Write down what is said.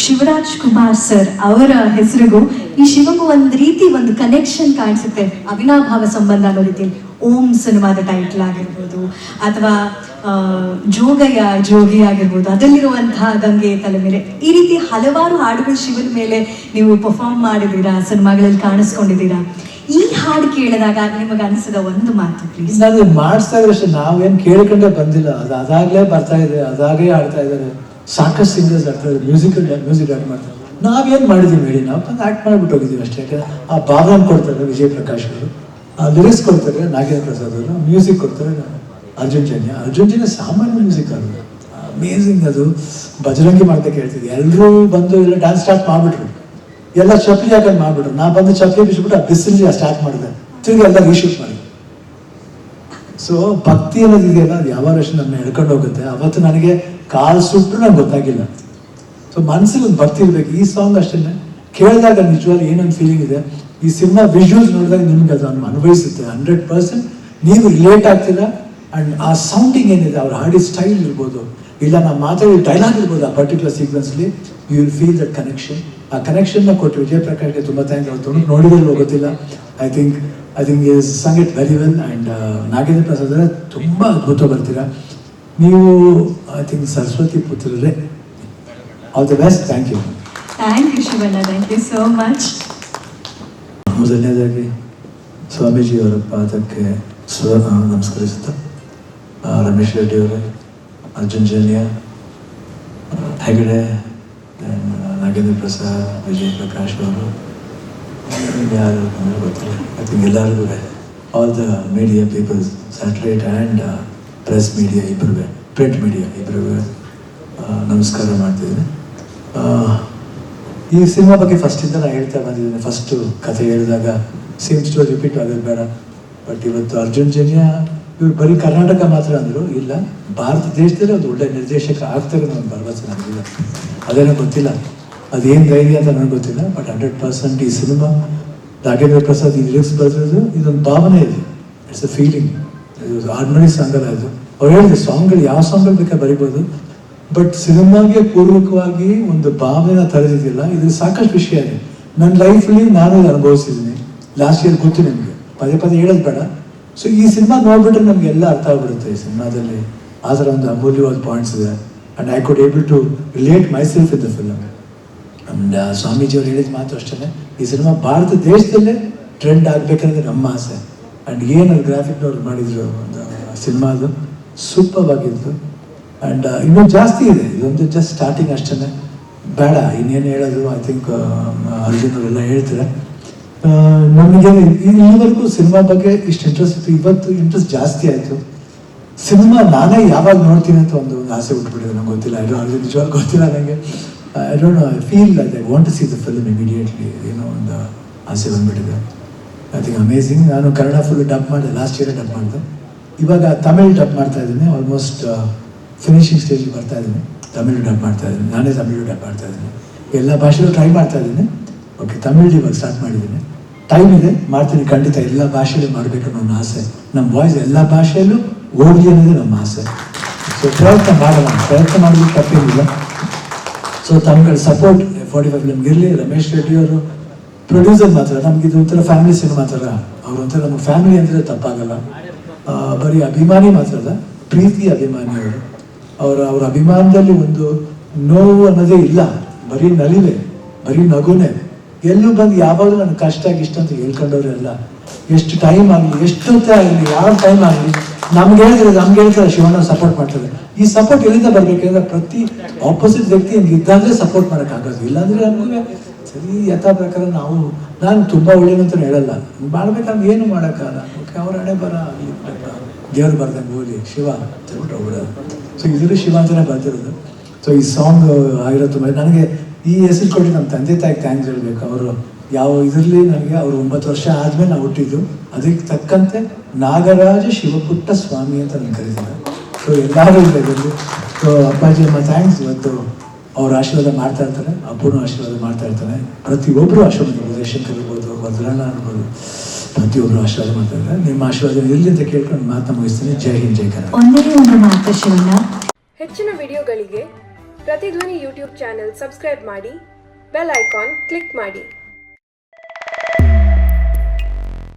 Shivraj Kumar sir ಅವರ ಹೆಸರಿಗೂ ಈ ಶಿವಗೂ ಒಂದು ಕನೆಕ್ಷನ್ ಕಾಣಿಸುತ್ತೆ, ಅವಿನಾಭಾವ ಸಂಬಂಧ ಅನ್ನೋ ರೀತಿಯಲ್ಲಿ. ಓಂ ಸಿನಿಮಾದ ಟೈಟಲ್ ಆಗಿರ್ಬೋದು, ಅಥವಾ ಜೋಗಯ್ಯ ಜೋಗಿ ಆಗಿರ್ಬೋದು, ಅದರಲ್ಲಿರುವಂತಹ ಗಂಗೆ ತಲೆ ಮೇಲೆ, ಈ ರೀತಿ ಹಲವಾರು ಹಾಡುಗಳು ಶಿವನ ಮೇಲೆ ನೀವು ಪರ್ಫಾರ್ಮ್ ಮಾಡಿದ್ದೀರಾ, ಸಿನಿಮಾಗಳಲ್ಲಿ ಕಾಣಿಸ್ಕೊಂಡಿದ್ದೀರಾ. ಈ ಹಾಡು ಕೇಳಿದಾಗ ನಿಮಗೆ ಅನಿಸಿದ ಒಂದು ಮಾತು ಪ್ಲೀಸ್. ನಾನು ಮಾಡಿಸ್ತಾ ಇದ್ರೆ ಅಷ್ಟೇ, ನಾವೇನು ಕೇಳ್ಕೊಂಡೇ ಬಂದಿಲ್ಲ, ಅದು ಅದಾಗಲೇ ಬರ್ತಾ ಇದೆ, ಅದಾಗೇ ಆಡ್ತಾ ಇದ್ದಾರೆ. ಸಾಕಷ್ಟು ಸಿಂಗರ್ಸ್ ಆಡ್ತಾರೆ, ಮ್ಯೂಸಿಕ್ ಆ್ಯಕ್ಟ್ ಮಾಡ್ತಾರೆ. ನಾವೇನು ಮಾಡಿದ್ದೀವಿ ಹೇಳಿ, ನಾವು ಬಂದು ಆ್ಯಕ್ಟ್ ಮಾಡಿಬಿಟ್ಟು ಹೋಗಿದ್ದೀವಿ ಅಷ್ಟೇ. ಆ ಭಾವನೆ ಕೊಡ್ತಾರೆ ವಿಜಯ್ ಪ್ರಕಾಶ್ ಅವರು, ಆ ಲಿರಿಕ್ಸ್ ಕೊಡ್ತಾರೆ ನಾಗೇಂದ್ರ ಪ್ರಸಾದ್ ಅವರು, ಮ್ಯೂಸಿಕ್ ಕೊಡ್ತಾರೆ ಅರ್ಜುನ್ ಜನ್ಯ ಸಾಮಾನ್ಯ ಮ್ಯೂಸಿಕ್ ಅದು ಅಮೇಝಿಂಗ್. ಅದು ಬಜರಂಗಿ ಮಾಡ್ಬೇಕು ಹೇಳ್ತಿದ್ದೆ, ಎಲ್ಲರೂ ಬಂದು ಎಲ್ಲ ಡ್ಯಾನ್ಸ್ ಸ್ಟಾರ್ಟ್ ಮಾಡಿಬಿಟ್ರು, ಎಲ್ಲ ಚಪ್ಪಲಿ ಹಾಕೊಂಡು ಮಾಡಿಬಿಟ್ರು. ನಾ ಬಂದು ಚಪ್ಪಲಿ ಬಿಸಿಬಿಟ್ಟು ಆ ಬಿಸಿಲು ಸ್ಟಾರ್ಟ್ ಮಾಡಿದೆ, ತಿರುಗಿ ಎಲ್ಲ ರೀಶೂಟ್ ಮಾಡಿ. ಸೊ ಭಕ್ತಿ ಅನ್ನೋದು ಇದೆಯಲ್ಲ, ಅದು ಯಾವಾಗಷ್ಟು ನನ್ನ ಎಳ್ಕೊಂಡು ಹೋಗುತ್ತೆ. ಅವತ್ತು ನನಗೆ ಕಾಲು ಸುಟ್ಟರು ನಂಗೆ ಗೊತ್ತಾಗಿಲ್ಲ. ಸೊ ಮನಸ್ಸಿಗೆ ಒಂದು ಭಕ್ತಿ ಇರಬೇಕು. ಈ ಸಾಂಗ್ ಅಷ್ಟೇ ಕೇಳಿದಾಗ ನಿಜವಾಗ್ಲೂ ಏನೊಂದು ಫೀಲಿಂಗ್ ಇದೆ. ಈ ಸಿನಿಮಾ ವಿಜುವಲ್ಸ್ ನೋಡಿದಾಗ ನಿಮ್ಗೆ ಅದು ಅನುಭವಿಸುತ್ತೆ 100%. ನೀವು ರಿಲೇಟ್ ಆಗ್ತೀರಾ. ಆ್ಯಂಡ್ ಆ ಸೌಂಡಿಂಗ್ ಏನಿದೆ, ಅವ್ರ ಹಾಡಿದ ಸ್ಟೈಲ್ ಇರ್ಬೋದು, ಇಲ್ಲ ನಾವು ಮಾತಾಡಿದ ಡೈಲಾಗ್ ಇರ್ಬೋದು, ಆ ಪರ್ಟಿಕ್ಯುಲರ್ ಸೀಕ್ವೆನ್ಸ್ಲಿ you will feel that connection. ಆ ಕನೆಕ್ಷನ್ನ ಕೊಟ್ಟು ವಿಜಯ್ ಪ್ರಕಾಶ್ಗೆ ತುಂಬ ಥ್ಯಾಂಕ್ಸ್. ಅವ್ರು ನೋಡಿದ್ರು ಗೊತ್ತಿಲ್ಲ. I think is sung it very well. And Nagendra Prasad ಅವರೇ ತುಂಬ ಅದ್ಭುತ ಬರ್ತೀರಾ ನೀವು. ಐ ಥಿಂಕ್ ಸರಸ್ವತಿ ಪುತ್ರರೇ, all the best. Thank you. Thank you Shivanna, thank you so much. ಮೊದಲನೇದಾಗಿ ಸ್ವಾಮೀಜಿಯವರ ಪಾದಕ್ಕೆ ನಮಸ್ಕರಿಸುತ್ತಾ, ರಮೇಶ್ ರೆಡ್ಡಿ ಅವರೇ, ಅರ್ಜುನ್ ಜನ್ಯ, ಹೆಗಡೆ, ನಾಗೇಂದ್ರ ಪ್ರಸಾದ್, ವಿಜಯ್ ಪ್ರಕಾಶ್ ಅವರು, ಯಾರು ಗೊತ್ತಿಲ್ಲ. ಐ ಥಿಂಕ್ ಎಲ್ಲರಿಗೂ, all the media peoples, satellite and press media ಇಬ್ಬರಿಗೂ, ಪ್ರಿಂಟ್ ಮೀಡಿಯಾ ಇಬ್ಬರಿಗೂ ನಮಸ್ಕಾರ ಮಾಡ್ತಿದ್ದೀನಿ. ಈ ಸಿನಿಮಾ ಬಗ್ಗೆ ಫಸ್ಟಿಂದ ನಾನು ಹೇಳ್ತಾ ಬಂದಿದ್ದೀನಿ. ಫಸ್ಟು ಕಥೆ ಹೇಳಿದಾಗ ಸೇಮ್ ಸ್ಟೋರಿ ರಿಪೀಟ್ ಆಗೋದು ಬೇಡ. ಬಟ್ ಇವತ್ತು ಅರ್ಜುನ್ ಜನ್ಯ ಇವ್ರು ಬರೀ ಕರ್ನಾಟಕ ಮಾತ್ರ ಅಂದರು, ಇಲ್ಲ ಭಾರತ ದೇಶದಲ್ಲಿ ಒಂದು ಒಳ್ಳೆ ನಿರ್ದೇಶಕ ಆಗ್ತಾರೆ ನನ್ನ ಭರವಸೆ ನನಗಿಲ್ಲ. ಅದೇನೋ ಗೊತ್ತಿಲ್ಲ, ಅದೇನು ಧೈರ್ಯ ಅಂತ ನನಗೆ ಗೊತ್ತಿಲ್ಲ. ಬಟ್ 100% ಈ ಸಿನಿಮಾ ನಾಗೇಂದ್ರ ಪ್ರಸಾದ್ ಈ ಲಿರಿಕ್ಸ್ ಬರೆದಿರೋದು ಇದೊಂದು ಭಾವನೆ ಇದೆ. It's a feeling. ಇದು ಆರ್ಡಿನರಿ ಸಾಂಗಲ್ಲ ಇದು. ಅವ್ರು ಹೇಳಿದೆ ಸಾಂಗ್ಗಳು ಯಾವ ಸಾಂಗ್ಗಳು ಬೇಕಾದ್ರೆ ಬರಿಬೋದು, ಬಟ್ ಸಿನಿಮಾಗೆ ಪೂರ್ವಕವಾಗಿ ಒಂದು ಭಾವನೆನ ತರೆದಿದ್ದಿಲ್ಲ. ಇದು ಸಾಕಷ್ಟು ವಿಷಯ ಇದೆ ನನ್ನ ಲೈಫಲ್ಲಿ, ನಾನು ಇದು ಅನುಭವಿಸಿದ್ದೀನಿ. ಲಾಸ್ಟ್ ಇಯರ್ ಗೊತ್ತು ನಿಮಗೆ, ಪದೇ ಪದೇ ಹೇಳೋದು ಬೇಡ. ಸೊ ಈ ಸಿನಿಮಾ ನೋಡ್ಬಿಟ್ರೆ ನಮ್ಗೆ ಎಲ್ಲ ಅರ್ಥ ಆಗ್ಬಿಡುತ್ತೆ. ಈ ಸಿನಿಮಾದಲ್ಲಿ ಆ ಥರ ಒಂದು ಅಮೂಲ್ಯವಾದ ಪಾಯಿಂಟ್ಸ್ ಇದೆ. And I could able to relate myself in the film. And ಸ್ವಾಮೀಜಿಯವ್ರು ಹೇಳಿದ ಮಾತು ಅಷ್ಟೇ, ಈ ಸಿನಿಮಾ ಭಾರತ ದೇಶದಲ್ಲೇ ಟ್ರೆಂಡ್ ಆಗಬೇಕನ್ನೋದು ನಮ್ಮ ಆಸೆ. ಆ್ಯಂಡ್ ಏನು ಗ್ರಾಫಿಕ್ನವ್ರು ಮಾಡಿದ್ರು ಒಂದು ಸಿನಿಮಾದು ಸೂಪರ್ ಆಗಿತ್ತು. ಆ್ಯಂಡ್ ಇನ್ನೂ ಜಾಸ್ತಿ ಇದೆ, ಇದೊಂದು ಜಸ್ಟ್ ಸ್ಟಾರ್ಟಿಂಗ್ ಅಷ್ಟೇ, ಬೇಡ ಇನ್ನೇನು ಹೇಳೋದು. ಐ ಥಿಂಕ್ ಅರ್ಜುನ್ ಅವರೆಲ್ಲ ಹೇಳ್ತಾರೆ. ನಮಗೆ ಇಲ್ಲಿವರೆಗೂ ಸಿನಿಮಾ ಬಗ್ಗೆ ಇಷ್ಟು ಇಂಟ್ರೆಸ್ಟ್ ಇತ್ತು, ಇವತ್ತು ಇಂಟ್ರೆಸ್ಟ್ ಜಾಸ್ತಿ ಆಯಿತು. ಸಿನಿಮಾ ನಾನೇ ಯಾವಾಗ ನೋಡ್ತೀನಿ ಅಂತ ಒಂದು ಆಸೆ ಹುಟ್ಬಿಟ್ಟಿದೆ. ನಂಗೆ ಗೊತ್ತಿಲ್ಲ, ಅದು ನಿಜವಾಗ ಗೊತ್ತಿಲ್ಲ ನನಗೆ. I don't know, I feel like I want to see the film immediately. ಏನೋ ಒಂದು ಆಸೆ ಬಂದುಬಿಟ್ಟಿದೆ. I think amazing. ನಾನು ಕನ್ನಡ ಫುಲ್ ಡಬ್ ಮಾಡಿದೆ, ಲಾಸ್ಟ್ ಇಯರೇ ಡಬ್ ಮಾಡಿದೆ. ಇವಾಗ ತಮಿಳ್ ಡಬ್ ಮಾಡ್ತಾ ಇದ್ದೀನಿ, ಆಲ್ಮೋಸ್ಟ್ ಫಿನಿಶಿಂಗ್ ಸ್ಟೇಜಿಗೆ ಬರ್ತಾ ಇದ್ದೀನಿ. ತಮಿಳು ಡಬ್ ಮಾಡ್ತಾ ಇದ್ದೀನಿ, ನಾನೇ ತಮಿಳು ಡಬ್ ಮಾಡ್ತಾ ಇದ್ದೀನಿ. ಎಲ್ಲ ಭಾಷೆಯಲ್ಲೂ ಟ್ರೈ ಮಾಡ್ತಾ ಇದ್ದೀನಿ. ಓಕೆ, ತಮಿಳು ಇವಾಗ ಸ್ಟಾರ್ಟ್ ಮಾಡಿದ್ದೀನಿ. ಟೈಮ್ ಇದೆ, ಮಾಡ್ತೀನಿ ಖಂಡಿತ. ಎಲ್ಲ ಭಾಷೆಯಲ್ಲೂ ಮಾಡಬೇಕು ಅನ್ನೋ ನನ್ನ ಆಸೆ. ನಮ್ಮ ವಾಯ್ಸ್ ಎಲ್ಲ ಭಾಷೆಯಲ್ಲೂ ಹೋಗಲಿ ಅನ್ನೋದು ನಮ್ಮ ಆಸೆ. ಸೊ ಪ್ರಯತ್ನ ಮಾಡೋಣ, ಪ್ರಯತ್ನ ಮಾಡೋದಕ್ಕೆ ತಪ್ಪೇನಿಲ್ಲ. ಸೊ ತಮ್ಗಳ ಸಪೋರ್ಟ್ 45 ಫಿಲ್ಮ್ಗೆ ಇರಲಿ. ರಮೇಶ್ ರೆಡ್ಡಿ ಅವರು ಪ್ರೊಡ್ಯೂಸರ್ ಮಾತ್ರ, ನಮಗಿದು ಒಂಥರ ಫ್ಯಾಮಿಲಿ ಸಿನಿಮಾ ಥರ. ಅವ್ರೊಂಥರ ನಮ್ಮ ಫ್ಯಾಮಿಲಿ ಅಂದರೆ ತಪ್ಪಾಗಲ್ಲ. ಬರೀ ಅಭಿಮಾನಿ ಮಾತ್ರ ಅಲ್ಲ, ಪ್ರೀತಿ ಅಭಿಮಾನಿ ಅವರು. ಅವ್ರ ಅಭಿಮಾನದಲ್ಲಿ ಒಂದು ನೋವು ಅನ್ನೋದೇ ಇಲ್ಲ, ಬರೀ ನಲಿವೆ, ಬರೀ ನಗುನೇ. ಎಲ್ಲೂ ಬಂದು ಯಾವಾಗಲೂ ನನ್ನ ಕಷ್ಟ ಗಿಷ್ಟ ಅಂತ ಹೇಳ್ಕೊಂಡವ್ರೆಲ್ಲ. ಎಷ್ಟು ಟೈಮ್ ಆಗಲಿ, ಎಷ್ಟೊತ್ತೇ ಆಗಲಿ, ಯಾವ ಟೈಮ್ ಆಗಲಿ ನಮ್ಗೆ ಹೇಳ್ತಾರೆ ಶಿವಣ್ಣ ಸಪೋರ್ಟ್ ಮಾಡ್ತಾರೆ. ಈ ಸಪೋರ್ಟ್ ಎಲ್ಲಿಂದ ಬರಬೇಕಂದ್ರೆ ಪ್ರತಿ ಆಪೋಸಿಟ್ ವ್ಯಕ್ತಿ ಇದ್ದಾಗಲೇ ಸಪೋರ್ಟ್ ಮಾಡೋಕ್ಕಾಗೋದು. ಇಲ್ಲಾಂದರೆ ನಮಗೂ ಸರಿ ಯಥಾ ಪ್ರಕಾರ ನಾನು ತುಂಬ ಒಳ್ಳೆಯದು ಅಂತ ಹೇಳಲ್ಲ, ಮಾಡ್ಬೇಕಂದ್ರೆ ಏನು ಮಾಡೋಕ್ಕಾಗಲ್ಲ. ಓಕೆ, ಅವ್ರ ಹಣೆ ಬರ ದೇವ್ರು ಬರ್ದಂಗೆ ಹೋಗಿ ಶಿವ ಅಂತ ಹೋಗ್ಬಿಡೋದು. ಸೊ ಇದರಲ್ಲಿ ಶಿವ ಅಂತಲೇ ಬರ್ತಿರೋದು. ಸೊ ಈ ಸಾಂಗ್ ಆಗಿರೋ ತುಂಬ ನನಗೆ ಈ ಹೆಸರು ಕೊಟ್ಟು ನಮ್ಮ ತಂದೆ ತಾಯಿಗೆ ಥ್ಯಾಂಕ್ಸ್ ಹೇಳಬೇಕು. ಅವರು ಯಾವ ಇದರಲ್ಲಿ ನನಗೆ ಅವರು 9 ವರ್ಷ ಆದಮೇಲೆ ನಾವು ಹುಟ್ಟಿದ್ದು, ಅದಕ್ಕೆ ತಕ್ಕಂತೆ ನಾಗರಾಜ ಶಿವಪುಟ್ಟ ಸ್ವಾಮಿ ಅಂತ ನಾನು ಕರೀತಾರೆ. ಸೊ ಎಲ್ಲರೂ ಇದೆ ಇದರಲ್ಲಿ. ಸೊ ಅಪ್ಪಾಜಿ ಅಮ್ಮ ಥ್ಯಾಂಕ್ಸ್. ಇವತ್ತು ಅವ್ರ ಆಶೀರ್ವಾದ ಮಾಡ್ತಾ ಇರ್ತಾರೆ, ಅಪ್ಪನೂ ಆಶೀರ್ವಾದ ಮಾಡ್ತಾ ಇರ್ತಾರೆ. ಪ್ರತಿಯೊಬ್ಬರು ಆಶೀರ್ವಾದ ಮಾಡ್ಬೋದು, ಶಂಕರ್ ಇರ್ಬೋದು, ವಜ್ರಣ್ಣ ಇರ್ಬೋದು, ಪ್ರತಿಯೊಬ್ಬರು ಆಶೀರ್ವಾದ ಮಾಡ್ತಾ ಇದ್ದಾರೆ. ನಿಮ್ಮ ಆಶೀರ್ವಾದ ಇರಲಿ ಅಂತ ಕೇಳ್ಕೊಂಡು ಮಾತನ್ನ ಮುಗಿಸ್ತೀನಿ. ಜೈ ಹಿಂದ್, ಜೈ ಕನ್ನಡ. ಒಂದೇ ಒಂದು ಮಾತು ಶಿವಣ್ಣ, ಹೆಚ್ಚಿನ ವಿಡಿಯೋಗಳಿಗೆ ಪ್ರತಿಧ್ವನಿ ಯೂಟ್ಯೂಬ್ ಚಾನೆಲ್ ಸಬ್ಸ್ಕ್ರೈಬ್ ಮಾಡಿ, ಬೆಲ್ ಐಕಾನ್ ಕ್ಲಿಕ್ ಮಾಡಿ.